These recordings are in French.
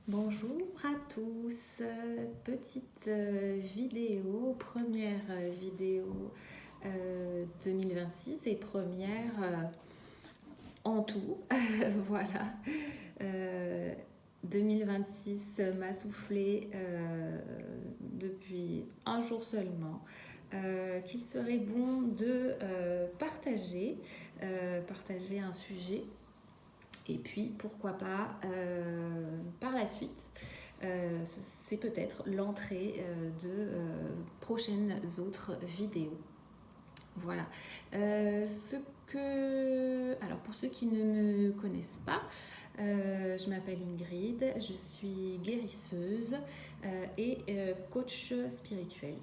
Bonjour à tous, petite vidéo, première vidéo 2026 et première en tout, voilà. Euh, 2026 m'a soufflé depuis un jour seulement qu'il serait bon de partager un sujet et puis, pourquoi pas, par la suite, c'est peut-être l'entrée de prochaines autres vidéos. Voilà. Alors, pour ceux qui ne me connaissent pas, je m'appelle Ingrid, je suis guérisseuse et coach spirituel.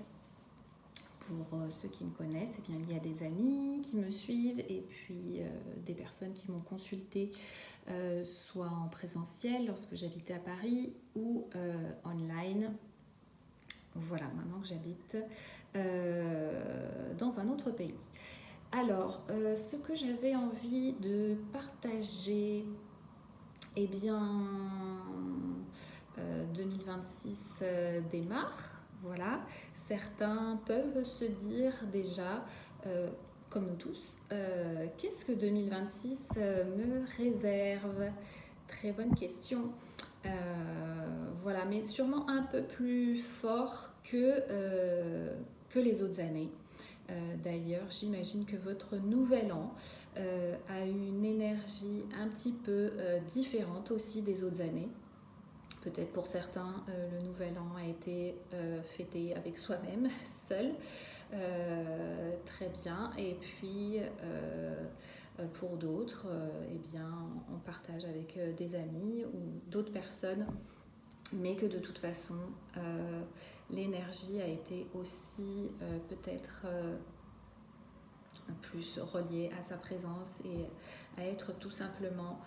Pour ceux qui me connaissent, eh bien, il y a des amis qui me suivent et puis des personnes qui m'ont consultée soit en présentiel lorsque j'habitais à Paris ou online. Voilà, maintenant que j'habite dans un autre pays. Alors, ce que j'avais envie de partager, eh bien, 2026 démarre, voilà. Certains peuvent se dire déjà, comme nous tous, qu'est-ce que 2026 me réserve? Très bonne question. Voilà, mais sûrement un peu plus fort que les autres années. D'ailleurs, j'imagine que votre nouvel an a une énergie un petit peu différente aussi des autres années. Peut-être pour certains, le nouvel an a été fêté avec soi-même, seul. Très bien. Et puis, pour d'autres, eh bien, on partage avec des amis ou d'autres personnes, mais que de toute façon, l'énergie a été aussi peut-être plus reliée à sa présence et à être tout simplement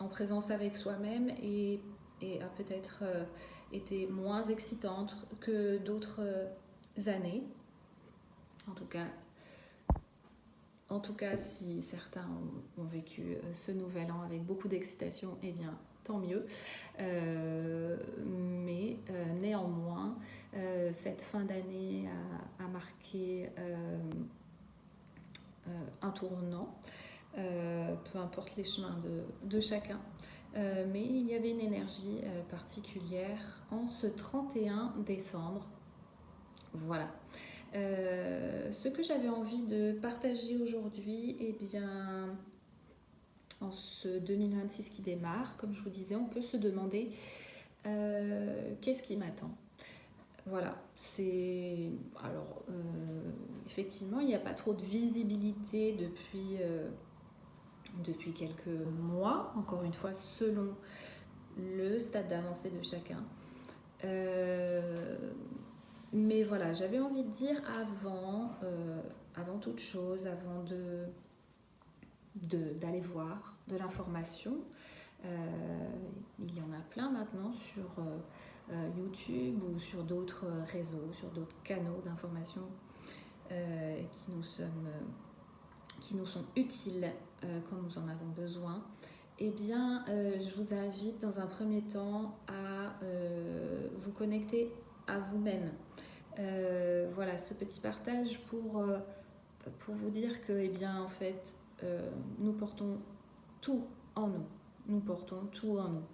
en présence avec soi-même et a peut-être été moins excitante que d'autres années. En tout cas, si certains ont vécu ce nouvel an avec beaucoup d'excitation, eh bien, tant mieux. Mais néanmoins, cette fin d'année a marqué un tournant, peu importe les chemins de chacun. Mais il y avait une énergie particulière en ce 31 décembre. Voilà. Ce que j'avais envie de partager aujourd'hui, eh bien, en ce 2026 qui démarre, comme je vous disais, on peut se demander qu'est-ce qui m'attend. Voilà, effectivement, il n'y a pas trop de visibilité depuis quelques mois, encore une fois, selon le stade d'avancée de chacun. Mais voilà, j'avais envie de dire avant toute chose, avant d'aller voir de l'information, il y en a plein maintenant sur YouTube ou sur d'autres réseaux, sur d'autres canaux d'information qui nous sont utiles quand nous en avons besoin. Eh bien, je vous invite dans un premier temps à vous connecter à vous-même. Voilà, ce petit partage pour vous dire que, eh bien, en fait, nous portons tout en nous. Nous portons tout en nous.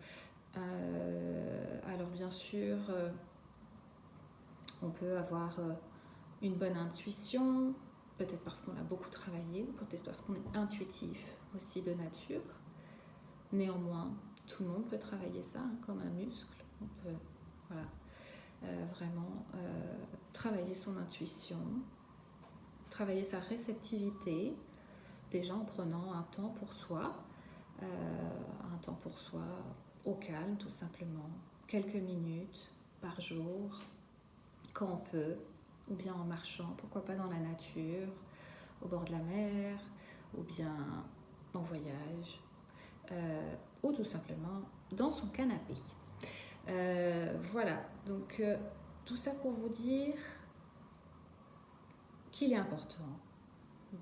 Alors, bien sûr, on peut avoir une bonne intuition, peut-être parce qu'on a beaucoup travaillé, peut-être parce qu'on est intuitif aussi de nature. Néanmoins, tout le monde peut travailler ça comme un muscle. On peut vraiment travailler son intuition, travailler sa réceptivité, déjà en prenant un temps pour soi au calme tout simplement, quelques minutes par jour, quand on peut, ou bien en marchant, pourquoi pas dans la nature, au bord de la mer, ou bien en voyage, ou tout simplement dans son canapé. Voilà, donc tout ça pour vous dire qu'il est important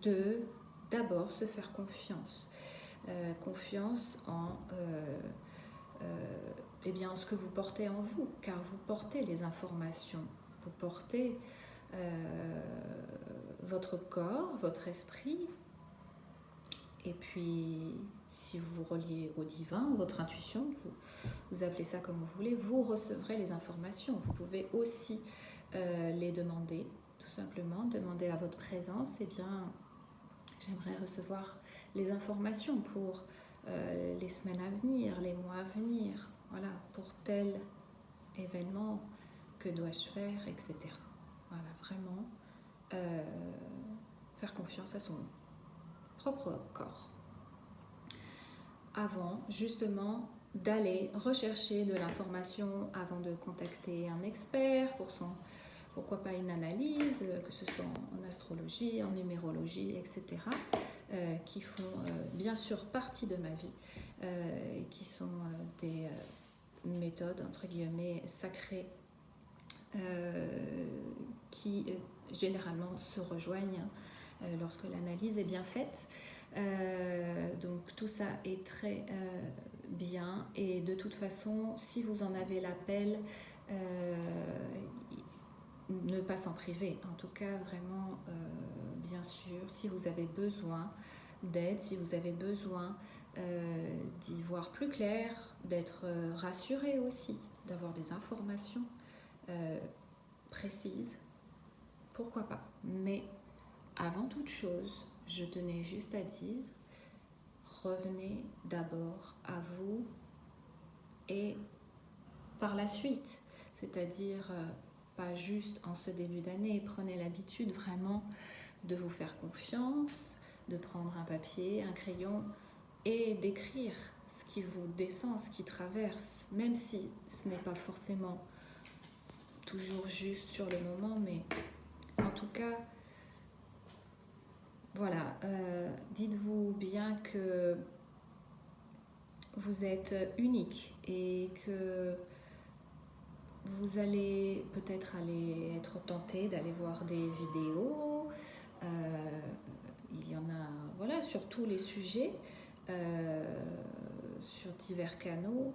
de d'abord se faire confiance. Confiance en eh bien, ce que vous portez en vous, car vous portez les informations, vous portez votre corps, votre esprit, et puis si vous vous reliez au divin, votre intuition, vous appelez ça comme vous voulez, vous recevrez les informations. Vous pouvez aussi les demander, tout simplement, demander à votre présence, eh bien, j'aimerais recevoir les informations pour les semaines à venir, les mois à venir, voilà, pour tel événement, que dois-je faire, etc. Voilà, vraiment faire confiance à son propre corps. Avant, justement, d'aller rechercher de l'information avant de contacter un expert pour son, pourquoi pas une analyse, que ce soit en astrologie, en numérologie, etc., qui font bien sûr partie de ma vie, qui sont des méthodes, entre guillemets, sacrées, qui généralement se rejoignent lorsque l'analyse est bien faite. Donc tout ça est très bien, et de toute façon, si vous en avez l'appel, ne pas s'en priver. En tout cas, vraiment, bien sûr, si vous avez besoin d'aide, si vous avez besoin d'y voir plus clair, d'être rassuré aussi, d'avoir des informations précises, pourquoi pas. Mais avant toute chose, je tenais juste à dire, revenez d'abord à vous et par la suite, c'est-à-dire pas juste en ce début d'année, prenez l'habitude vraiment de vous faire confiance, de prendre un papier, un crayon et d'écrire ce qui vous descend, ce qui traverse, même si ce n'est pas forcément toujours juste sur le moment, mais en tout cas, voilà, dites-vous bien que vous êtes unique et que vous allez peut-être aller être tenté d'aller voir des vidéos. Il y en a, voilà, sur tous les sujets, sur divers canaux.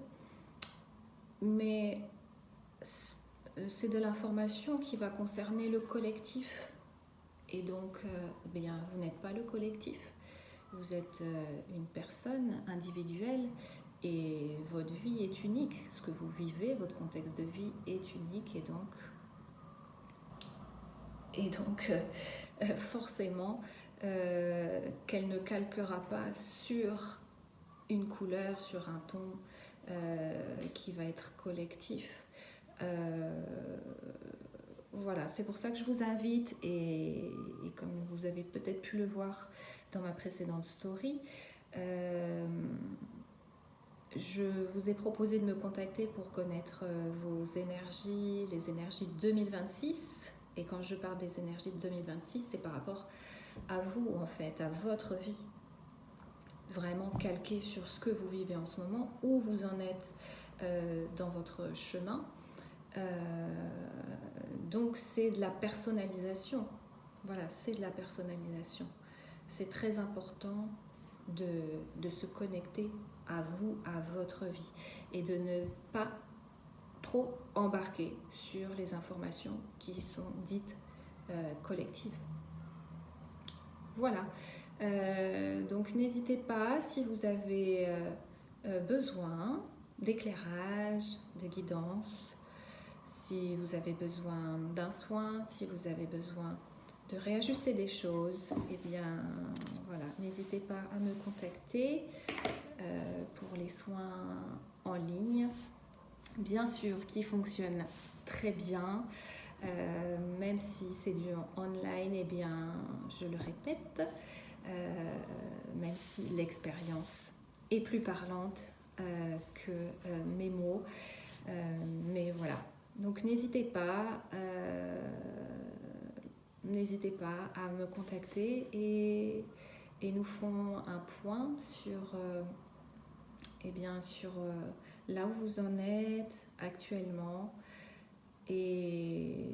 Mais c'est de l'information qui va concerner le collectif. Et donc, bien, vous n'êtes pas le collectif. Vous êtes une personne individuelle et votre vie est unique. Ce que vous vivez, votre contexte de vie est unique, et donc forcément, qu'elle ne calquera pas sur une couleur, sur un ton qui va être collectif. Voilà, c'est pour ça que je vous invite, et comme vous avez peut-être pu le voir dans ma précédente story, je vous ai proposé de me contacter pour connaître vos énergies, les énergies 2026. Et quand je parle des énergies de 2026, c'est par rapport à vous, en fait, à votre vie. Vraiment calqué sur ce que vous vivez en ce moment, où vous en êtes dans votre chemin. Donc c'est de la personnalisation. Voilà, c'est de la personnalisation. C'est très important de se connecter à vous, à votre vie, et de ne pas trop embarquer sur les informations qui sont dites collectives. Voilà. Donc n'hésitez pas, si vous avez besoin d'éclairage, de guidance, si vous avez besoin d'un soin, si vous avez besoin de réajuster des choses, eh bien voilà, n'hésitez pas à me contacter pour les soins en ligne, bien sûr, qui fonctionnent très bien, même si c'est du online, eh bien je le répète, même si l'expérience est plus parlante que mes mots, mais voilà. Donc n'hésitez pas à me contacter, et nous ferons un point sur, sur là où vous en êtes actuellement, et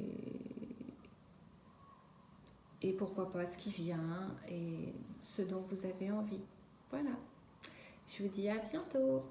pourquoi pas ce qui vient et ce dont vous avez envie. Voilà, je vous dis à bientôt.